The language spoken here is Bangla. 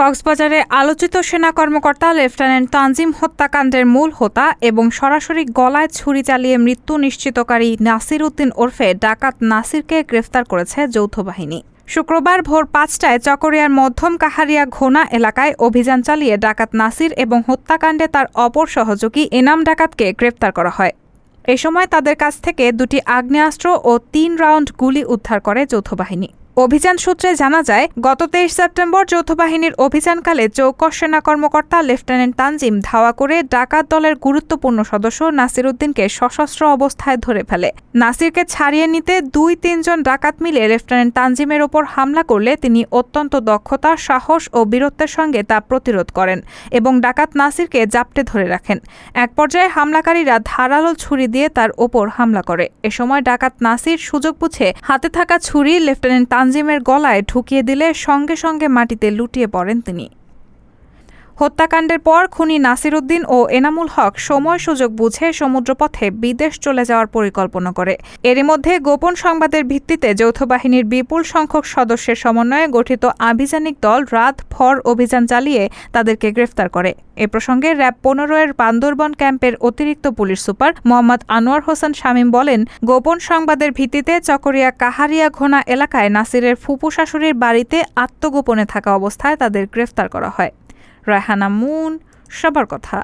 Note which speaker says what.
Speaker 1: কক্সবাজারে আলোচিত সেনা কর্মকর্তা লেফটেন্যান্ট তানজিম হত্যাকাণ্ডের মূল হোতা এবং সরাসরি গলায় ছুরি চালিয়ে মৃত্যু নিশ্চিতকারী নাসির উদ্দিন ওরফে ডাকাত নাসিরকে গ্রেফতার করেছে যৌথ বাহিনী। শুক্রবার ভোর ৫টায় চকরিয়ার মধ্যম কাহারিয়া ঘোনা এলাকায় অভিযান চালিয়ে ডাকাত নাসির এবং হত্যাকাণ্ডে তার অপর সহযোগী এনাম ডাকাতকে গ্রেফতার করা হয়। এ সময় তাদের কাছ থেকে দুটি আগ্নেয়াস্ত্র ও ৩ রাউন্ড গুলি উদ্ধার করে যৌথ বাহিনী। অভিযান সূত্রে জানা যায়, গত ২৩ সেপ্টেম্বর যৌথ বাহিনীর অভিযানকালে চৌকস সেনা কর্মকর্তা লেফটেন্যান্ট তানজিম ধাওয়া করে ডাকাত দলের গুরুত্বপূর্ণ সদস্য নাসির উদ্দিনকে সশস্ত্র অবস্থায় ধরে ফেলে। নাসিরকে ছাড়িয়ে নিতে ২-৩ জন ডাকাত মিলে লেফটেন্যান্ট তানজিমের ওপর হামলা করলে তিনি অত্যন্ত দক্ষতা, সাহস ও বীরত্বের সঙ্গে তা প্রতিরোধ করেন এবং ডাকাত নাসিরকে জাপটে ধরে রাখেন। এক পর্যায়ে হামলাকারীরা ধারালো ছুরি দিয়ে তার ওপর হামলা করে। এ সময় ডাকাত নাসির সুযোগ বুঝে হাতে থাকা ছুরি লেফটেন্যান্ট তানজিমের গলায় ঢুকিয়ে দিলে সঙ্গে সঙ্গে মাটিতে লুটিয়ে পড়েন তিনি। হত্যাকাণ্ডের পর খুনি নাসির উদ্দিন ও এনামুল হক সময় সুযোগ বুঝে সমুদ্রপথে বিদেশ চলে যাওয়ার পরিকল্পনা করে। এরই মধ্যে গোপন সংবাদের ভিত্তিতে যৌথ বাহিনীর বিপুল সংখ্যক সদস্যের সমন্বয়ে গঠিত আভিযানিক দল রাতভর অভিযান চালিয়ে তাদেরকে গ্রেফতার করে। এ প্রসঙ্গে র্যাব ১৫-এর বান্দরবন ক্যাম্পের অতিরিক্ত পুলিশ সুপার মোহাম্মদ আনোয়ার হোসেন শামীম বলেন, গোপন সংবাদের ভিত্তিতে চকরিয়া কাহারিয়া ঘোনা এলাকায় নাসিরের ফুপু শাশুড়ির বাড়িতে আত্মগোপনে থাকা অবস্থায় তাদের গ্রেফতার করা হয়। রায়হানা মুন, সবার কথা।